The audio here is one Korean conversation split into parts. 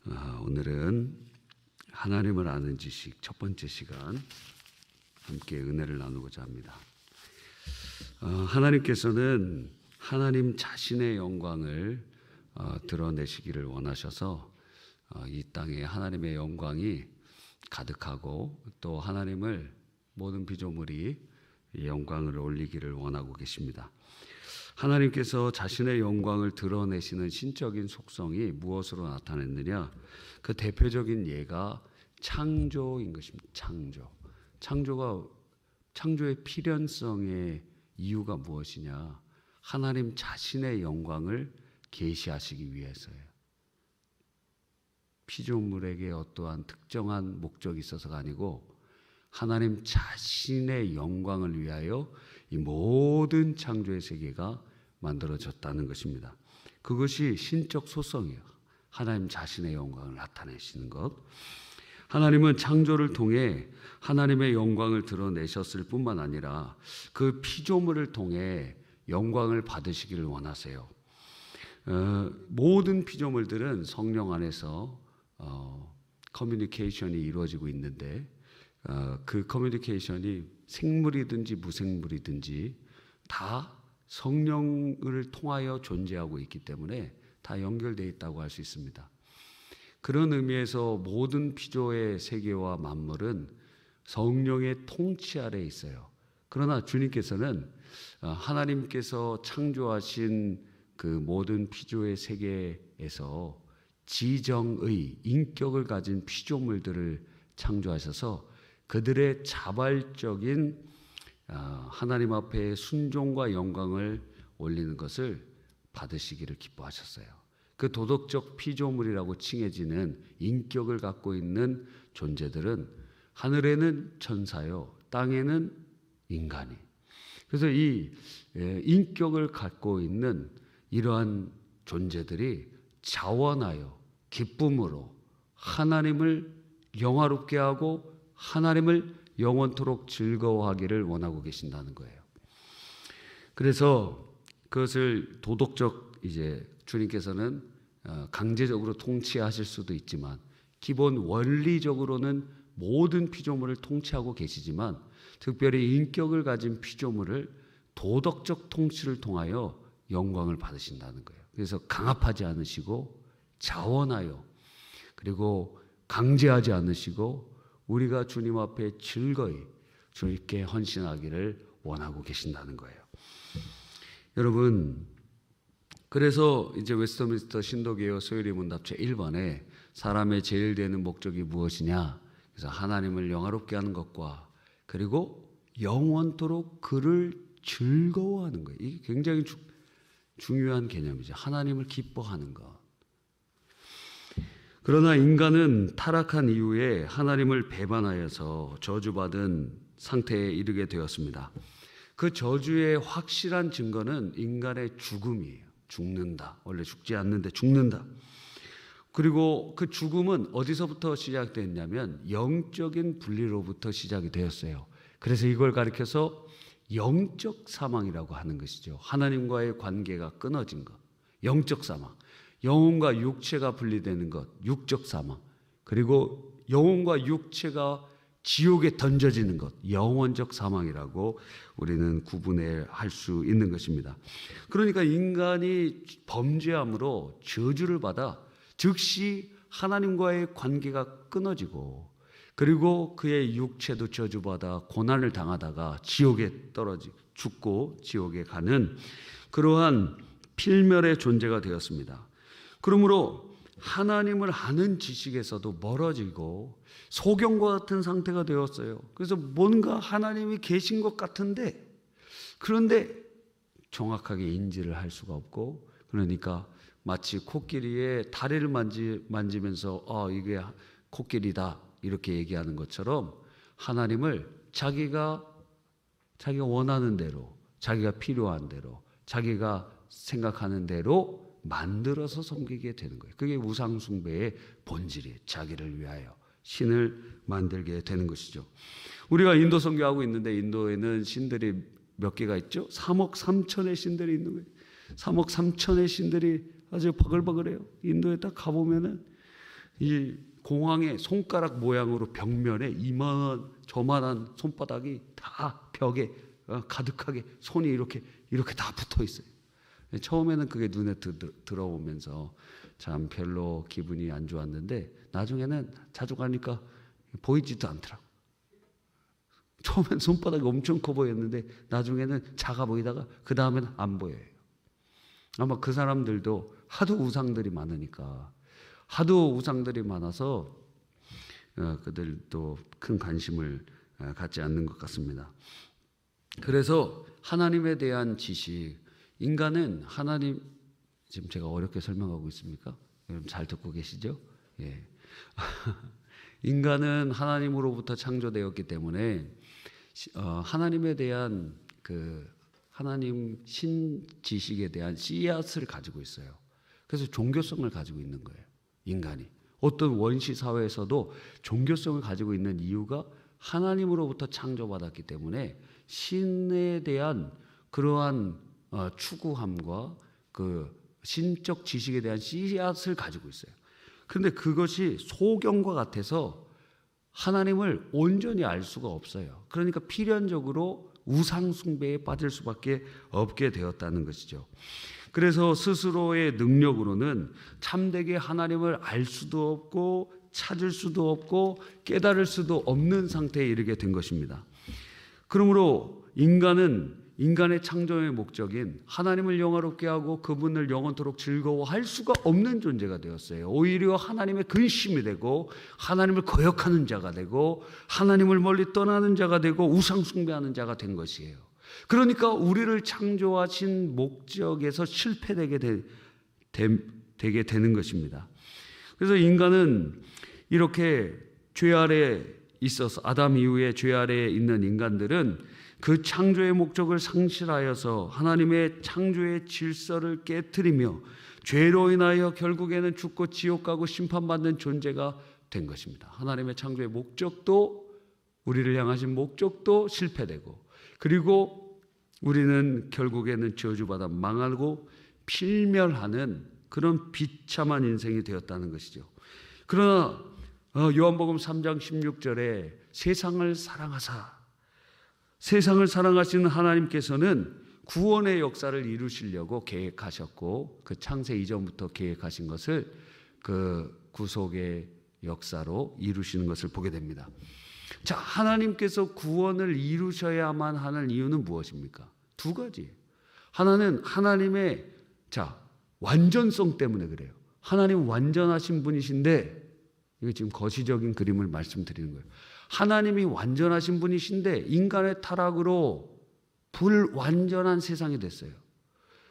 오늘은 하나님을 아는 지식 첫 번째 시간 함께 은혜를 나누고자 합니다. 하나님께서는 하나님 자신의 영광을 드러내시기를 원하셔서 이 땅에 하나님의 영광이 가득하고 또 하나님을 모든 피조물이 영광을 올리기를 원하고 계십니다. 하나님께서 자신의 영광을 드러내시는 신적인 속성이 무엇으로 나타냈느냐? 그 대표적인 예가 창조인 것입니다. 창조의 필연성의 이유가 무엇이냐? 하나님 자신의 영광을 계시하시기 위해서예요. 피조물에게 어떠한 특정한 목적이 있어서가 아니고 하나님 자신의 영광을 위하여 이 모든 창조의 세계가 만들어졌다는 것입니다. 그것이 신적 소성이에요. 하나님 자신의 영광을 나타내시는 것. 하나님은 창조를 통해 하나님의 영광을 드러내셨을 뿐만 아니라 그 피조물을 통해 영광을 받으시기를 원하세요. 모든 피조물들은 성령 안에서 커뮤니케이션이 이루어지고 있는데 그 커뮤니케이션이 생물이든지 무생물이든지 다 성령을 통하여 존재하고 있기 때문에 다 연결되어 있다고 할 수 있습니다. 그런 의미에서 모든 피조의 세계와 만물은 성령의 통치 아래에 있어요. 그러나 주님께서는 하나님께서 창조하신 그 모든 피조의 세계에서 지정의 인격을 가진 피조물들을 창조하셔서 그들의 자발적인 하나님 앞에 순종과 영광을 올리는 것을 받으시기를 기뻐하셨어요. 그 도덕적 피조물이라고 칭해지는 인격을 갖고 있는 존재들은 하늘에는 천사요, 땅에는 인간이. 그래서 이 인격을 갖고 있는 이러한 존재들이 자원하여 기쁨으로 하나님을 영화롭게 하고 하나님을 영원토록 즐거워하기를 원하고 계신다는 거예요. 그래서 그것을 도덕적 주님께서는 강제적으로 통치하실 수도 있지만 기본 원리적으로는 모든 피조물을 통치하고 계시지만 특별히 인격을 가진 피조물을 도덕적 통치를 통하여 영광을 받으신다는 거예요. 그래서 강압하지 않으시고 자원하여 그리고 강제하지 않으시고 우리가 주님 앞에 즐거이 주님께 헌신하기를 원하고 계신다는 거예요. 여러분, 그래서 이제 웨스트민스터 신도개요 소요리 문답 제1번에 사람의 제일 되는 목적이 무엇이냐? 그래서 하나님을 영화롭게 하는 것과 그리고 영원토록 그를 즐거워하는 거예요. 이게 굉장히 중요한 개념이죠. 하나님을 기뻐하는 것. 그러나 인간은 타락한 이후에 하나님을 배반하여서 저주받은 상태에 이르게 되었습니다. 그 저주의 확실한 증거는 인간의 죽음이에요. 죽는다. 원래 죽지 않는데 죽는다. 그리고 그 죽음은 어디서부터 시작됐냐면 영적인 분리로부터 시작이 되었어요. 그래서 이걸 가리켜서 영적 사망이라고 하는 것이죠. 하나님과의 관계가 끊어진 것. 영적 사망. 영혼과 육체가 분리되는 것, 육적 사망. 그리고 영혼과 육체가 지옥에 던져지는 것, 영원적 사망이라고 우리는 구분할 수 있는 것입니다. 그러니까 인간이 범죄함으로 저주를 받아 즉시 하나님과의 관계가 끊어지고 그리고 그의 육체도 저주받아 고난을 당하다가 지옥에 죽고 지옥에 가는 그러한 필멸의 존재가 되었습니다. 그러므로 하나님을 아는 지식에서도 멀어지고 소경과 같은 상태가 되었어요. 그래서 뭔가 하나님이 계신 것 같은데 그런데 정확하게 인지를 할 수가 없고 그러니까 마치 코끼리의 다리를 만지면서 이게 코끼리다 이렇게 얘기하는 것처럼 하나님을 자기가 원하는 대로 자기가 필요한 대로 자기가 생각하는 대로 만들어서 섬기게 되는 거예요. 그게 우상숭배의 본질이에요. 자기를 위하여 신을 만들게 되는 것이죠. 우리가 인도 선교하고 있는데 인도에는 신들이 몇 개가 있죠? 3억 3천의 신들이 있는 거예요. 3억 3천의 신들이 아주 버글버글해요. 인도에 딱 가보면은 이 공황의 손가락 모양으로 벽면에 이만한 저만한 손바닥이 다 벽에 가득하게 손이 이렇게 다 붙어 있어요. 처음에는 그게 눈에 들어오면서 참 별로 기분이 안 좋았는데 나중에는 자주 가니까 보이지도 않더라고. 처음엔 손바닥이 엄청 커 보였는데 나중에는 작아 보이다가 그 다음에는 안 보여요. 아마 그 사람들도 하도 우상들이 많으니까, 하도 우상들이 많아서 그들도 큰 관심을 갖지 않는 것 같습니다. 그래서 하나님에 대한 지식, 인간은 하나님, 지금 제가 어렵게 설명하고 있습니까? 여러분 잘 듣고 계시죠? 예. 인간은 하나님으로부터 창조되었기 때문에 하나님에 대한 그 하나님 신지식에 대한 씨앗을 가지고 있어요. 그래서 종교성을 가지고 있는 거예요. 인간이 어떤 원시 사회에서도 종교성을 가지고 있는 이유가 하나님으로부터 창조받았기 때문에 신에 대한 그러한 추구함과 그 신적 지식에 대한 씨앗을 가지고 있어요. 그런데 그것이 소경과 같아서 하나님을 온전히 알 수가 없어요. 그러니까 필연적으로 우상 숭배에 빠질 수밖에 없게 되었다는 것이죠. 그래서 스스로의 능력으로는 참되게 하나님을 알 수도 없고 찾을 수도 없고 깨달을 수도 없는 상태에 이르게 된 것입니다. 그러므로 인간은 인간의 창조의 목적인 하나님을 영화롭게 하고 그분을 영원토록 즐거워할 수가 없는 존재가 되었어요. 오히려 하나님의 근심이 되고 하나님을 거역하는 자가 되고 하나님을 멀리 떠나는 자가 되고 우상 숭배하는 자가 된 것이에요. 그러니까 우리를 창조하신 목적에서 실패되게 되게 되는 것입니다. 그래서 인간은 이렇게 죄 아래에 있어서 아담 이후에 죄 아래에 있는 인간들은 그 창조의 목적을 상실하여서 하나님의 창조의 질서를 깨트리며 죄로 인하여 결국에는 죽고 지옥 가고 심판받는 존재가 된 것입니다. 하나님의 창조의 목적도, 우리를 향하신 목적도 실패되고, 그리고 우리는 결국에는 저주받아 망하고 필멸하는 그런 비참한 인생이 되었다는 것이죠. 그러나 요한복음 3장 16절에 세상을 사랑하시는 하나님께서는 구원의 역사를 이루시려고 계획하셨고, 그 창세 이전부터 계획하신 것을 그 구속의 역사로 이루시는 것을 보게 됩니다. 자, 하나님께서 구원을 이루셔야만 하는 이유는 무엇입니까? 두 가지. 하나는 하나님의 완전성 때문에 그래요. 하나님 완전하신 분이신데, 이거 지금 거시적인 그림을 말씀드리는 거예요. 하나님이 완전하신 분이신데 인간의 타락으로 불완전한 세상이 됐어요.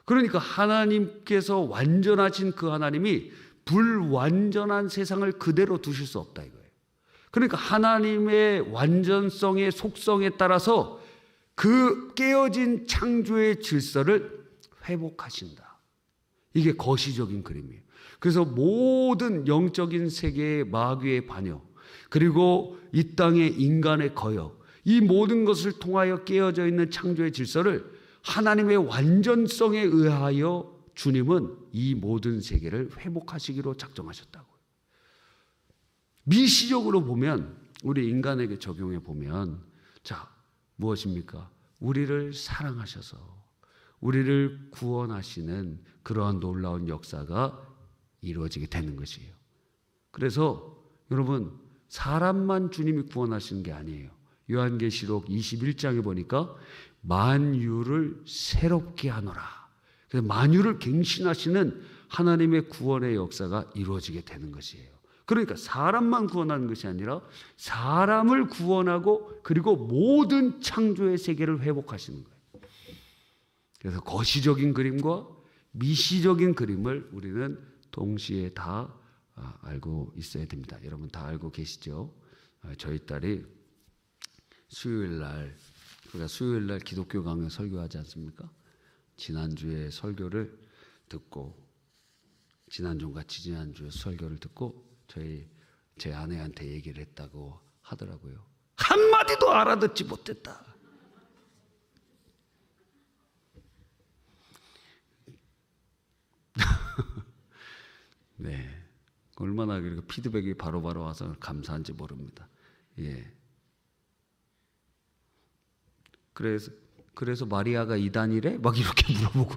그러니까 하나님께서 완전하신 그 하나님이 불완전한 세상을 그대로 두실 수 없다 이거예요. 그러니까 하나님의 완전성의 속성에 따라서 그 깨어진 창조의 질서를 회복하신다. 이게 거시적인 그림이에요. 그래서 모든 영적인 세계의 마귀의 반역, 그리고 이 땅의 인간의 거역, 이 모든 것을 통하여 깨어져 있는 창조의 질서를 하나님의 완전성에 의하여 주님은 이 모든 세계를 회복하시기로 작정하셨다고요. 미시적으로 보면, 우리 인간에게 적용해 보면, 무엇입니까? 우리를 사랑하셔서 우리를 구원하시는 그러한 놀라운 역사가 이루어지게 되는 것이에요. 그래서 여러분, 사람만 주님이 구원하시는 게 아니에요. 요한계시록 21장에 보니까 만유를 새롭게 하노라. 그래서 만유를 갱신하시는 하나님의 구원의 역사가 이루어지게 되는 것이에요. 그러니까 사람만 구원하는 것이 아니라 사람을 구원하고 그리고 모든 창조의 세계를 회복하시는 거예요. 그래서 거시적인 그림과 미시적인 그림을 우리는 동시에 다 알고 있어야 됩니다. 여러분 다 알고 계시죠? 저희 딸이 수요일날 기독교 강연 설교하지 않습니까? 지난주에 설교를 듣고, 지난주에 설교를 듣고 제 아내한테 얘기를 했다고 하더라고요. 한마디도 알아듣지 못했다. 네, 얼마나 그렇게 피드백이 바로바로 와서 감사한지 모릅니다. 예. 그래서 마리아가 이단이래? 막 이렇게 물어보고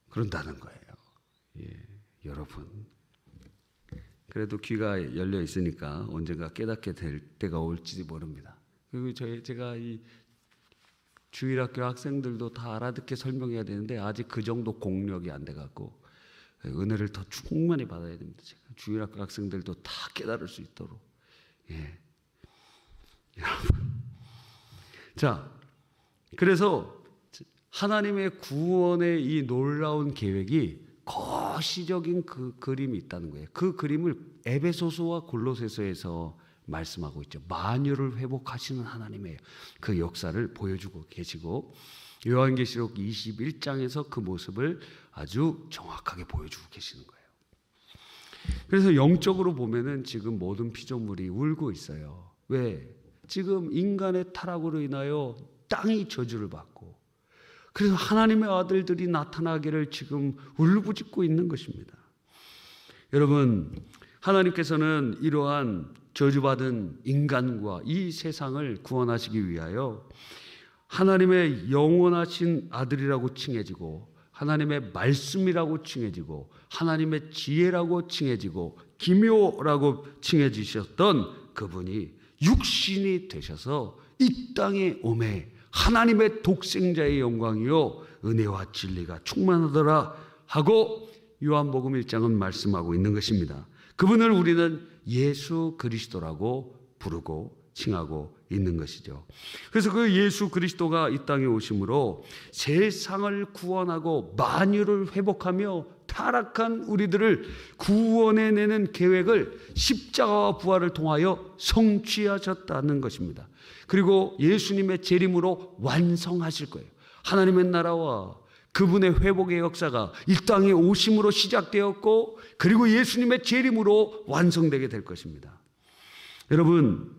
그런다는 거예요. 예, 여러분. 그래도 귀가 열려 있으니까 언젠가 깨닫게 될 때가 올지 모릅니다. 그리고 제가 이 주일학교 학생들도 다 알아듣게 설명해야 되는데 아직 그 정도 공력이 안 돼갖고 은혜를 더 충만히 받아야 됩니다. 제가 주일학교 학생들도 다 깨달을 수 있도록. 예, 여러분. 자, 그래서 하나님의 구원의 이 놀라운 계획이 거시적인 그 그림이 있다는 거예요. 그 그림을 에베소서와 골로새서에서 말씀하고 있죠. 만유를 회복하시는 하나님의 그 역사를 보여주고 계시고 요한계시록 21장에서 그 모습을 아주 정확하게 보여주고 계시는 거예요. 그래서 영적으로 보면은 지금 모든 피조물이 울고 있어요. 왜? 지금 인간의 타락으로 인하여 땅이 저주를 받고 그래서 하나님의 아들들이 나타나기를 지금 울부짖고 있는 것입니다. 여러분, 하나님께서는 이러한 저주받은 인간과 이 세상을 구원하시기 위하여 하나님의 영원하신 아들이라고 칭해지고 하나님의 말씀이라고 칭해지고 하나님의 지혜라고 칭해지고 기묘라고 칭해지셨던 그분이 육신이 되셔서 이 땅에 오매 하나님의 독생자의 영광이요 은혜와 진리가 충만하더라 하고 요한복음 1장은 말씀하고 있는 것입니다. 그분을 우리는 예수 그리스도라고 부르고 칭하고 있는 것이죠. 그래서 그 예수 그리스도가 이 땅에 오심으로 세상을 구원하고 만유를 회복하며 타락한 우리들을 구원해내는 계획을 십자가와 부활을 통하여 성취하셨다는 것입니다. 그리고 예수님의 재림으로 완성하실 거예요. 하나님의 나라와 그분의 회복의 역사가 이 땅에 오심으로 시작되었고 그리고 예수님의 재림으로 완성되게 될 것입니다. 여러분,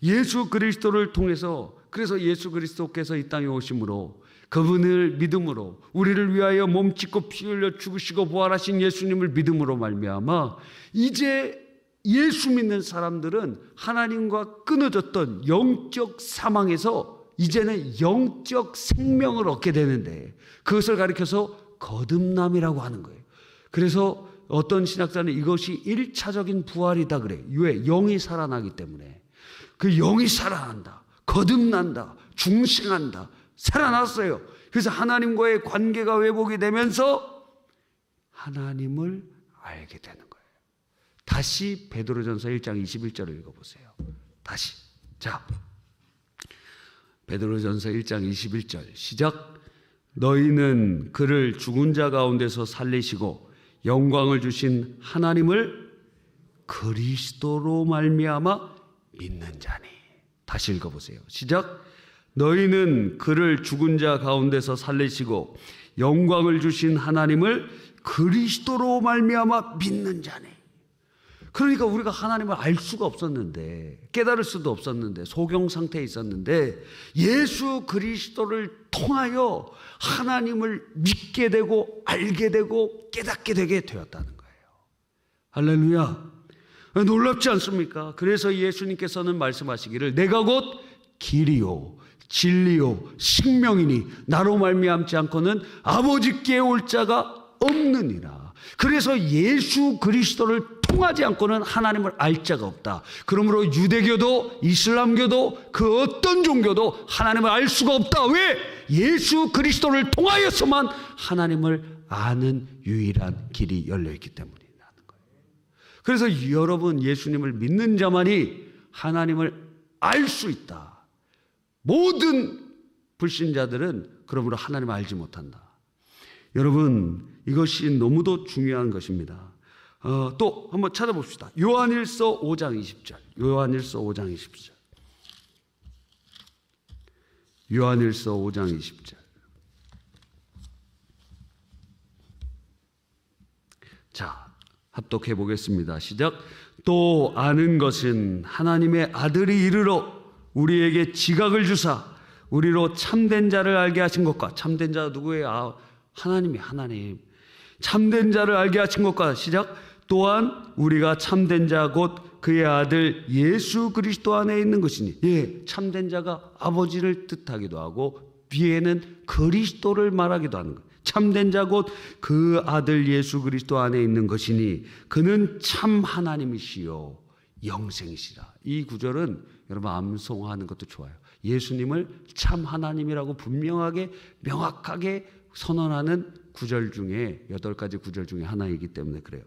예수 그리스도를 통해서 그래서 예수 그리스도께서 이 땅에 오심으로 그분을 믿음으로 우리를 위하여 몸 찢고 피 흘려 죽으시고 부활하신 예수님을 믿음으로 말미암아 이제 예수 믿는 사람들은 하나님과 끊어졌던 영적 사망에서 이제는 영적 생명을 얻게 되는데 그것을 가리켜서 거듭남이라고 하는 거예요. 그래서 어떤 신학자는 이것이 1차적인 부활이다 그래요. 왜? 영이 살아나기 때문에. 그 영이 살아난다, 거듭난다, 중생한다, 살아났어요. 그래서 하나님과의 관계가 회복이 되면서 하나님을 알게 되는 거예요. 다시 베드로전서 1장 21절을 읽어보세요. 다시. 자, 베드로전서 1장 21절 시작. 너희는 그를 죽은 자 가운데서 살리시고 영광을 주신 하나님을 그리스도로 말미암아 믿는 자니. 다시 읽어보세요. 시작. 너희는 그를 죽은 자 가운데서 살리시고 영광을 주신 하나님을 그리스도로 말미암아 믿는 자니. 그러니까 우리가 하나님을 알 수가 없었는데 깨달을 수도 없었는데 소경 상태에 있었는데 예수 그리스도를 통하여 하나님을 믿게 되고 알게 되고 깨닫게 되게 되었다는 거예요. 할렐루야. 놀랍지 않습니까? 그래서 예수님께서는 말씀하시기를 내가 곧 길이요 진리요 생명이니 나로 말미암지 않고는 아버지께 올 자가 없느니라. 그래서 예수 그리스도를 통하지 않고는 하나님을 알 자가 없다. 그러므로 유대교도 이슬람교도 그 어떤 종교도 하나님을 알 수가 없다. 왜? 예수 그리스도를 통하여서만 하나님을 아는 유일한 길이 열려있기 때문이라는 거예요. 그래서 여러분 예수님을 믿는 자만이 하나님을 알 수 있다. 모든 불신자들은 그러므로 하나님을 알지 못한다. 여러분 이것이 너무도 중요한 것입니다. 또 한번 찾아봅시다. 요한일서 5장 20절. 요한일서 5장 20절. 요한일서 5장 20절. 자, 합독해 보겠습니다. 시작. 또 아는 것은 하나님의 아들이 이르러 우리에게 지각을 주사 우리로 참된 자를 알게 하신 것과 참된 자가 누구예요? 하나님이 하나님. 참된 자를 알게 하신 것과 시작. 또한 우리가 참된 자 곧 그의 아들 예수 그리스도 안에 있는 것이니. 예, 참된 자가 아버지를 뜻하기도 하고 뒤에는 그리스도를 말하기도 하는 거예요. 참된 자 곧 그 아들 예수 그리스도 안에 있는 것이니 그는 참 하나님이시요 영생이시라. 이 구절은 여러분 암송하는 것도 좋아요. 예수님을 참 하나님이라고 분명하게 명확하게 선언하는 구절 중에 8가지 구절 중에 하나이기 때문에 그래요.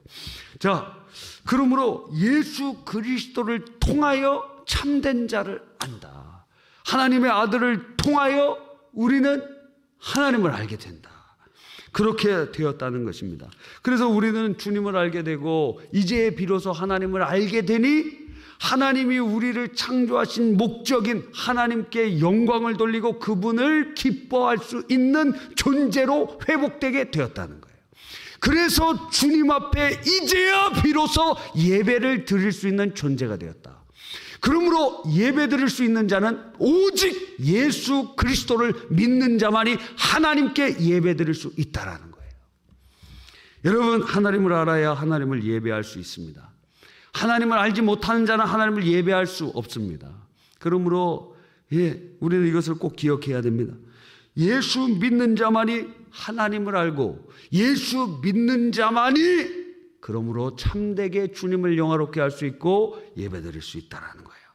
자, 그러므로 예수 그리스도를 통하여 참된 자를 안다. 하나님의 아들을 통하여 우리는 하나님을 알게 된다. 그렇게 되었다는 것입니다. 그래서 우리는 주님을 알게 되고 이제 비로소 하나님을 알게 되니 하나님이 우리를 창조하신 목적인 하나님께 영광을 돌리고 그분을 기뻐할 수 있는 존재로 회복되게 되었다는 거예요. 그래서 주님 앞에 이제야 비로소 예배를 드릴 수 있는 존재가 되었다. 그러므로 예배 드릴 수 있는 자는 오직 예수 그리스도를 믿는 자만이 하나님께 예배 드릴 수 있다라는 거예요. 여러분, 하나님을 알아야 하나님을 예배할 수 있습니다. 하나님을 알지 못하는 자는 하나님을 예배할 수 없습니다. 그러므로 우리는 이것을 꼭 기억해야 됩니다. 예수 믿는 자만이 하나님을 알고 예수 믿는 자만이 그러므로 참되게 주님을 영화롭게 할 수 있고 예배드릴 수 있다는 거예요.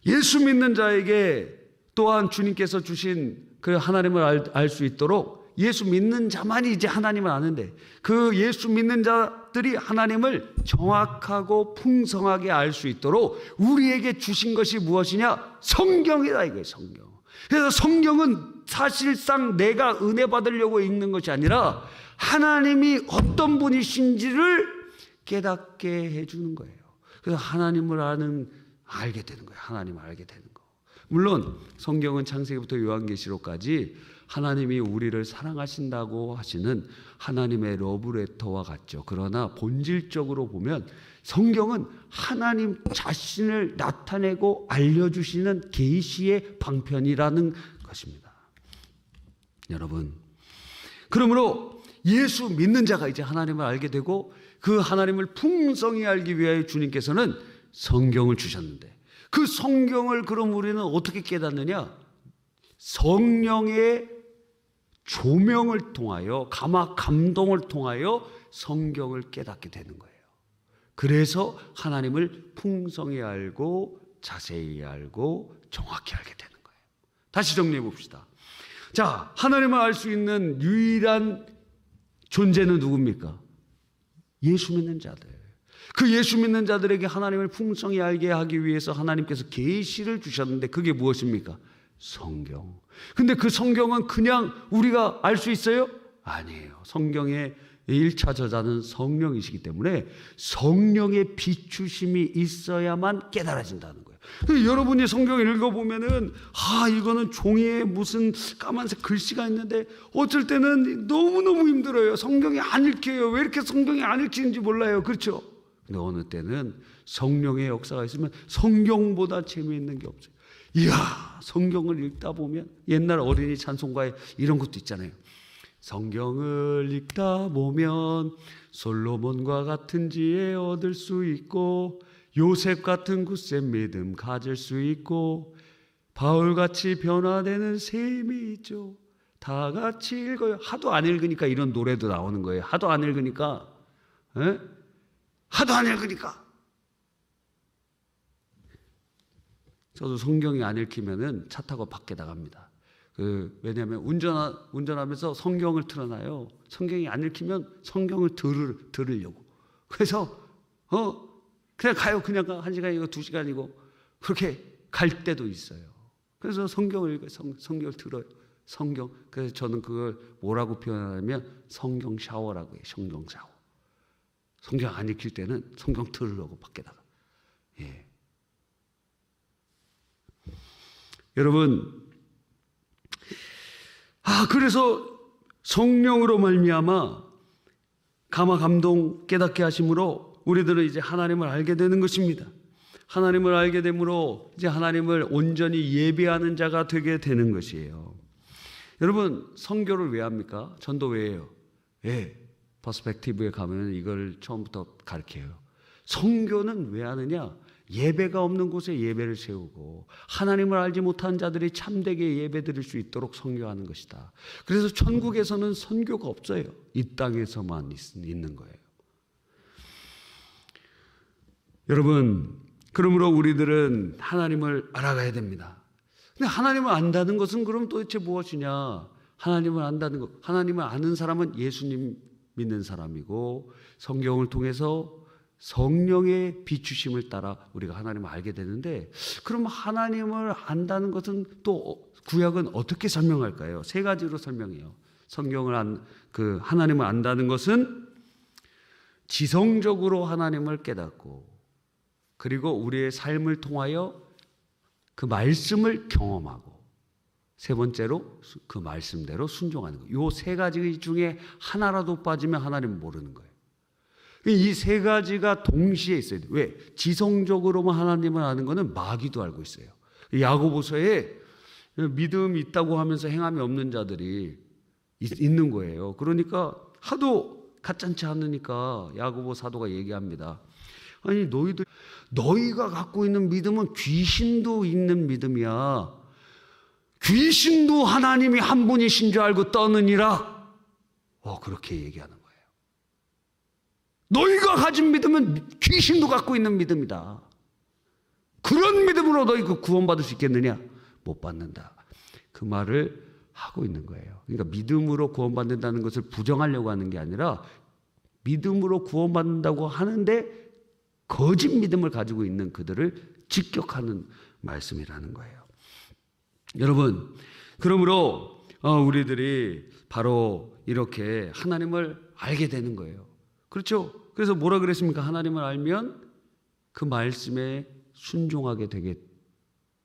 예수 믿는 자에게 또한 주님께서 주신 그 하나님을 알 수 있도록 예수 믿는 자만이 이제 하나님을 아는데 그 예수 믿는 자들이 하나님을 정확하고 풍성하게 알 수 있도록 우리에게 주신 것이 무엇이냐? 성경이다 이거예요. 성경. 그래서 성경은 사실상 내가 은혜 받으려고 읽는 것이 아니라 하나님이 어떤 분이신지를 깨닫게 해주는 거예요. 그래서 하나님을 알게 되는 거예요. 하나님을 알게 되는 거. 물론 성경은 창세기부터 요한계시록까지 하나님이 우리를 사랑하신다고 하시는 하나님의 러브레터와 같죠. 그러나 본질적으로 보면 성경은 하나님 자신을 나타내고 알려주시는 계시의 방편이라는 것입니다. 여러분, 그러므로 예수 믿는 자가 이제 하나님을 알게 되고 그 하나님을 풍성히 알기 위하여 주님께서는 성경을 주셨는데 그 성경을 그럼 우리는 어떻게 깨닫느냐? 성령의 조명을 통하여 감동을 통하여 성경을 깨닫게 되는 거예요. 그래서 하나님을 풍성히 알고 자세히 알고 정확히 알게 되는 거예요. 다시 정리해 봅시다. 자, 하나님을 알 수 있는 유일한 존재는 누굽니까? 예수 믿는 자들. 그 예수 믿는 자들에게 하나님을 풍성히 알게 하기 위해서 하나님께서 계시를 주셨는데 그게 무엇입니까? 성경. 근데 그 성경은 그냥 우리가 알 수 있어요? 아니에요. 성경의 1차 저자는 성령이시기 때문에 성령의 비추심이 있어야만 깨달아진다는 거예요. 여러분이 성경을 읽어보면은 이거는 종이에 무슨 까만색 글씨가 있는데 어쩔 때는 너무너무 힘들어요. 성경이 안 읽혀요. 왜 이렇게 성경이 안 읽히는지 몰라요. 그렇죠? 근데 어느 때는 성령의 역사가 있으면 성경보다 재미있는 게 없어요. 이야, 성경을 읽다 보면 옛날 어린이 찬송가에 이런 것도 있잖아요. 성경을 읽다 보면 솔로몬과 같은 지혜 얻을 수 있고 요셉 같은 굳센 믿음 가질 수 있고 바울같이 변화되는 셈이 있죠. 다 같이 읽어요. 하도 안 읽으니까 이런 노래도 나오는 거예요. 하도 안 읽으니까. 하도 안 읽으니까. 저도 성경이 안 읽히면은 차 타고 밖에 나갑니다. 왜냐하면 운전하면서 성경을 틀어놔요. 성경이 안 읽히면 성경을 들으려고. 그래서 그냥 가요. 그냥 1시간이고 2시간이고 그렇게 갈 때도 있어요. 그래서 성경을 읽어요. 성경을 들어요. 성경. 그래서 저는 그걸 뭐라고 표현하냐면 성경 샤워라고 해요. 성경 샤워. 성경 안 읽힐 때는 성경 들으려고 밖에 나가. 예. 여러분, 그래서 성령으로 말미암아 감동 깨닫게 하심으로 우리들은 이제 하나님을 알게 되는 것입니다. 하나님을 알게 됨으로 이제 하나님을 온전히 예배하는 자가 되게 되는 것이에요. 여러분, 선교를 왜 합니까? 전도 왜 해요? 예. 퍼스펙티브에 가면 이걸 처음부터 가르쳐요. 선교는 왜 하느냐? 예배가 없는 곳에 예배를 세우고 하나님을 알지 못한 자들이 참되게 예배드릴 수 있도록 선교하는 것이다. 그래서 천국에서는 선교가 없어요. 이 땅에서만 있는 거예요. 여러분, 그러므로 우리들은 하나님을 알아가야 됩니다. 근데 하나님을 안다는 것은 그럼 도대체 무엇이냐? 하나님을 안다는 것, 하나님을 아는 사람은 예수님 믿는 사람이고 성경을 통해서 성령의 비추심을 따라 우리가 하나님을 알게 되는데, 그럼 하나님을 안다는 것은 또 구약은 어떻게 설명할까요? 세 가지로 설명해요. 하나님을 안다는 것은 지성적으로 하나님을 깨닫고, 그리고 우리의 삶을 통하여 그 말씀을 경험하고, 세 번째로 그 말씀대로 순종하는 거예요. 이 세 가지 중에 하나라도 빠지면 하나님을 모르는 거예요. 이 세 가지가 동시에 있어야 돼요. 왜? 지성적으로만 하나님을 아는 것은 마귀도 알고 있어요. 야고보서에 믿음이 있다고 하면서 행함이 없는 자들이 있는 거예요. 그러니까 하도 가짠치 않으니까 야고보 사도가 얘기합니다. 아니, 너희가 갖고 있는 믿음은 귀신도 있는 믿음이야. 귀신도 하나님이 한 분이신 줄 알고 떠느니라. 그렇게 얘기하는 거예요. 너희가 가진 믿음은 귀신도 갖고 있는 믿음이다. 그런 믿음으로 너희가 구원받을 수 있겠느냐? 못 받는다. 그 말을 하고 있는 거예요. 그러니까 믿음으로 구원받는다는 것을 부정하려고 하는 게 아니라 믿음으로 구원받는다고 하는데 거짓 믿음을 가지고 있는 그들을 직격하는 말씀이라는 거예요. 여러분, 그러므로 우리들이 바로 이렇게 하나님을 알게 되는 거예요. 그렇죠? 그래서 뭐라 그랬습니까? 하나님을 알면 그 말씀에 순종하게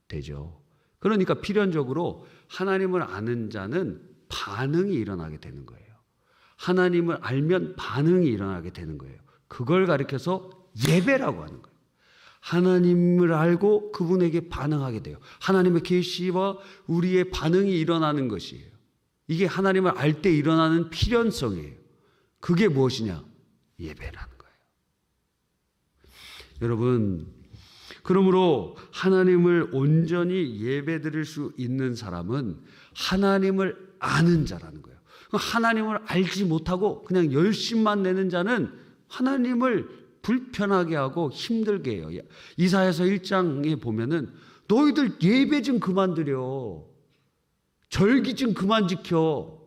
되죠. 그러니까 필연적으로 하나님을 아는 자는 반응이 일어나게 되는 거예요. 하나님을 알면 반응이 일어나게 되는 거예요. 그걸 가리켜서 예배라고 하는 거예요. 하나님을 알고 그분에게 반응하게 돼요. 하나님의 계시와 우리의 반응이 일어나는 것이에요. 이게 하나님을 알 때 일어나는 필연성이에요. 그게 무엇이냐? 예배라는 거예요. 여러분, 그러므로 하나님을 온전히 예배드릴 수 있는 사람은 하나님을 아는 자라는 거예요. 하나님을 알지 못하고 그냥 열심만 내는 자는 하나님을 불편하게 하고 힘들게 해요. 이사야서 1장에 보면은 너희들 예배 좀 그만 드려. 절기 좀 그만 지켜.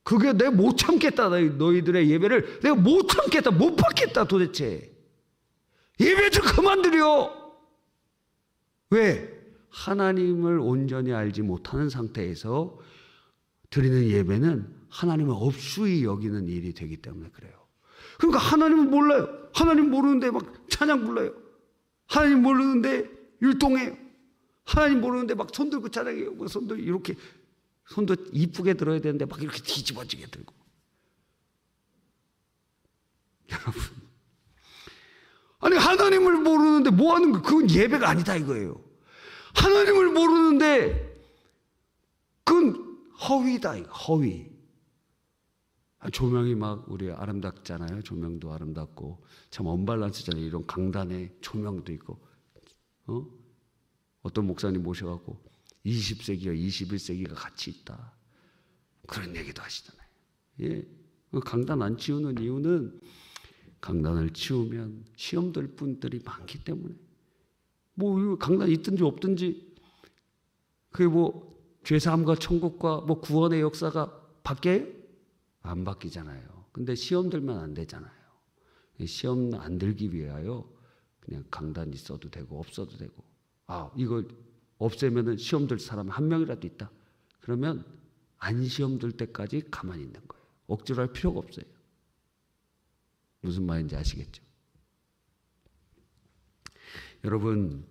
그게 내가 못 참겠다. 너희들의 예배를 내가 못 참겠다. 못 받겠다 도대체. 예배 좀 그만 드려. 왜? 하나님을 온전히 알지 못하는 상태에서 드리는 예배는 하나님을 업수히 여기는 일이 되기 때문에 그래요. 그러니까 하나님을 몰라요. 하나님 모르는데 막 찬양 불러요. 하나님 모르는데 율동해요. 하나님 모르는데 막 손 들고 찬양해요. 뭐 손도 이렇게 손도 이쁘게 들어야 되는데 막 이렇게 뒤집어지게 들고. 여러분, 아니 하나님을 모르는데 뭐 하는 거? 그건 예배가 아니다 이거예요. 하나님을 모르는데 그건 허위다. 허위. 조명이 막 우리 아름답잖아요. 조명도 아름답고 참 언밸런스잖아요. 이런 강단에 조명도 있고, 어떤 목사님 모셔갖고 20세기와 21세기가 같이 있다. 그런 얘기도 하시잖아요. 예. 강단 안 치우는 이유는 강단을 치우면 시험 들 분들이 많기 때문에. 뭐 강단 있든지 없든지 그게 뭐 죄사함과 천국과 뭐 구원의 역사가 바뀌어요? 안 바뀌잖아요. 근데 시험 들면 안 되잖아요. 시험 안 들기 위하여 그냥 강단 있어도 되고 없어도 되고, 이거 없애면은 시험 들 사람 한 명이라도 있다. 그러면 안 시험 들 때까지 가만히 있는 거예요. 억지로 할 필요가 없어요. 무슨 말인지 아시겠죠? 여러분,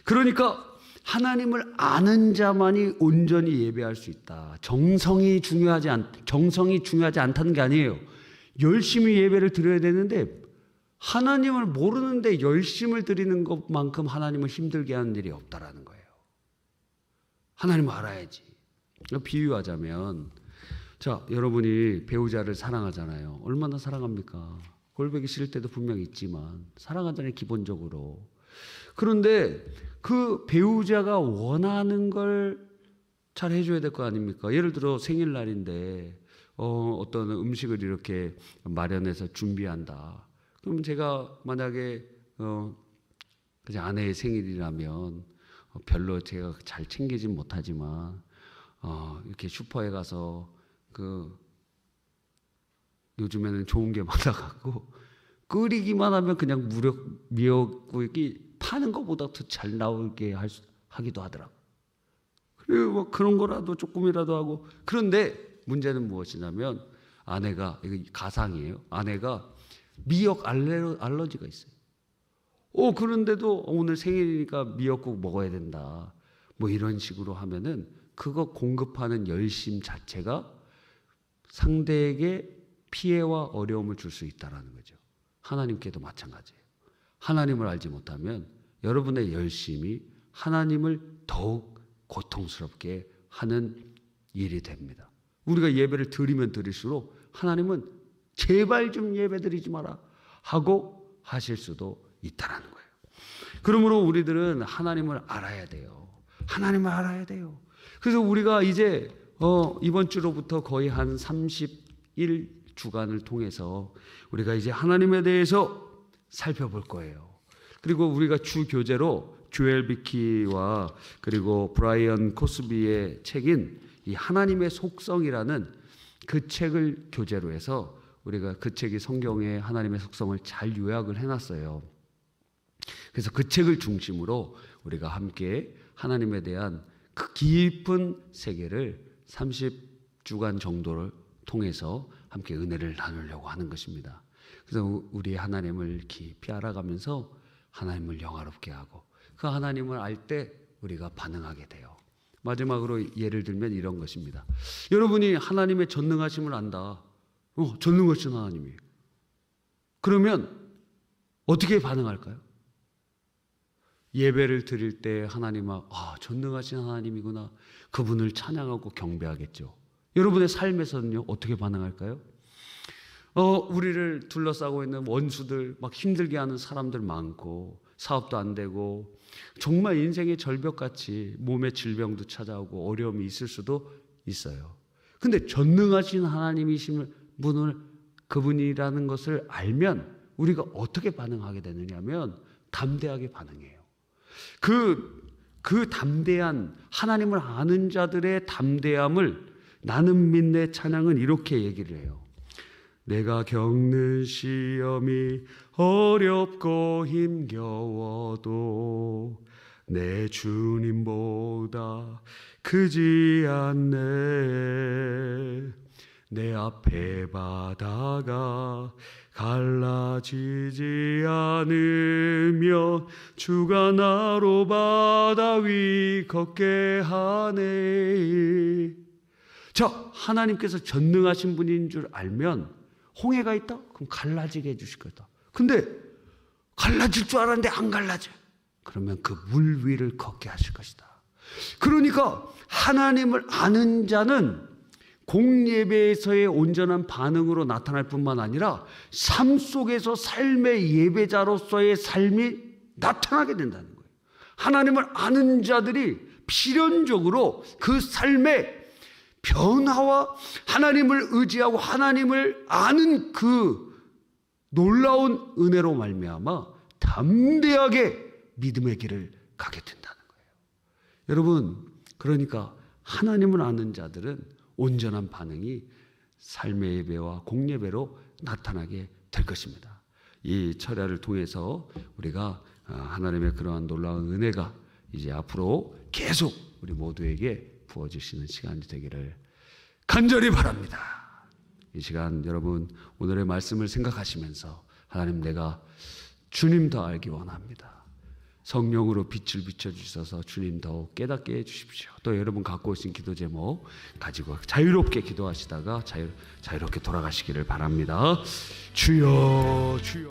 그러니까 하나님을 아는 자만이 온전히 예배할 수 있다. 정성이 중요하지 않다는 게 아니에요. 열심히 예배를 드려야 되는데 하나님을 모르는데 열심을 드리는 것만큼 하나님을 힘들게 하는 일이 없다라는 거예요. 하나님을 알아야지. 비유하자면 자, 여러분이 배우자를 사랑하잖아요. 얼마나 사랑합니까? 꼴보기 싫을 때도 분명히 있지만 사랑하잖아요, 기본적으로. 그런데 그 배우자가 원하는 걸 잘 해줘야 될 거 아닙니까? 예를 들어 생일날인데 어떤 음식을 이렇게 마련해서 준비한다. 그럼 제가 만약에 그냥 아내의 생일이라면 별로 제가 잘 챙기진 못하지만 이렇게 슈퍼에 가서 요즘에는 좋은 게 많아갖고 끓이기만 하면 그냥 미역국이 파는 것보다 더 잘 나오게 하기도 하더라고. 그리고 뭐 그런 거라도 조금이라도 하고. 그런데 문제는 무엇이냐면 아내가, 이거 가상이에요. 아내가 미역 알러지가 있어요. 그런데도 오늘 생일이니까 미역국 먹어야 된다. 뭐 이런 식으로 하면은 그거 공급하는 열심 자체가 상대에게 피해와 어려움을 줄 수 있다라는 거죠. 하나님께도 마찬가지예요. 하나님을 알지 못하면 여러분의 열심이 하나님을 더욱 고통스럽게 하는 일이 됩니다. 우리가 예배를 드리면 드릴수록 하나님은 제발 좀 예배 드리지 마라 하고 하실 수도 있다라는 거예요. 그러므로 우리들은 하나님을 알아야 돼요. 하나님을 알아야 돼요. 그래서 우리가 이제 이번 주로부터 거의 한 31주간을 통해서 우리가 이제 하나님에 대해서 살펴볼 거예요. 그리고 우리가 주 교재로 조엘 비키와 그리고 브라이언 코스비의 책인 이 하나님의 속성이라는 그 책을 교재로 해서 우리가 그 책이 성경의 하나님의 속성을 잘 요약을 해놨어요. 그래서 그 책을 중심으로 우리가 함께 하나님에 대한 그 깊은 세계를 30주간 정도를 통해서 함께 은혜를 나누려고 하는 것입니다. 그래서 우리 하나님을 깊이 알아가면서 하나님을 영화롭게 하고 그 하나님을 알 때 우리가 반응하게 돼요. 마지막으로 예를 들면 이런 것입니다. 여러분이 하나님의 전능하심을 안다. 전능하신 하나님이에요. 그러면 어떻게 반응할까요? 예배를 드릴 때 하나님은 전능하신 하나님이구나. 그분을 찬양하고 경배하겠죠. 여러분의 삶에서는요, 어떻게 반응할까요? 우리를 둘러싸고 있는 원수들, 막 힘들게 하는 사람들 많고, 사업도 안 되고, 정말 인생의 절벽같이 몸에 질병도 찾아오고 어려움이 있을 수도 있어요. 근데 전능하신 하나님이신 분을, 그분이라는 것을 알면 우리가 어떻게 반응하게 되느냐면 담대하게 반응해요. 그 담대한 하나님을 아는 자들의 담대함을 나는 믿네 찬양은 이렇게 얘기를 해요. 내가 겪는 시험이 어렵고 힘겨워도 내 주님보다 크지 않네. 내 앞에 바다가 갈라지지 않으면 주가 나로 바다 위 걷게 하네. 자, 하나님께서 전능하신 분인 줄 알면 홍해가 있다? 그럼 갈라지게 해주실 거다. 근데 갈라질 줄 알았는데 안 갈라져. 그러면 그 물 위를 걷게 하실 것이다. 그러니까 하나님을 아는 자는 공예배에서의 온전한 반응으로 나타날 뿐만 아니라 삶 속에서 삶의 예배자로서의 삶이 나타나게 된다는 거예요. 하나님을 아는 자들이 필연적으로 그 삶의 변화와 하나님을 의지하고 하나님을 아는 그 놀라운 은혜로 말미암아 담대하게 믿음의 길을 가게 된다는 거예요. 여러분, 그러니까 하나님을 아는 자들은 온전한 반응이 삶의 예배와 공예배로 나타나게 될 것입니다. 이 철야를 통해서 우리가 하나님의 그러한 놀라운 은혜가 이제 앞으로 계속 우리 모두에게 부어주시는 시간이 되기를 간절히 바랍니다. 이 시간 여러분 오늘의 말씀을 생각하시면서 하나님, 내가 주님 더 알기 원합니다. 성령으로 빛을 비춰주셔서 주님 더욱 깨닫게 해주십시오. 또 여러분 갖고 오신 기도 제목 가지고 자유롭게 기도하시다가 자유롭게 돌아가시기를 바랍니다. 주여 주여.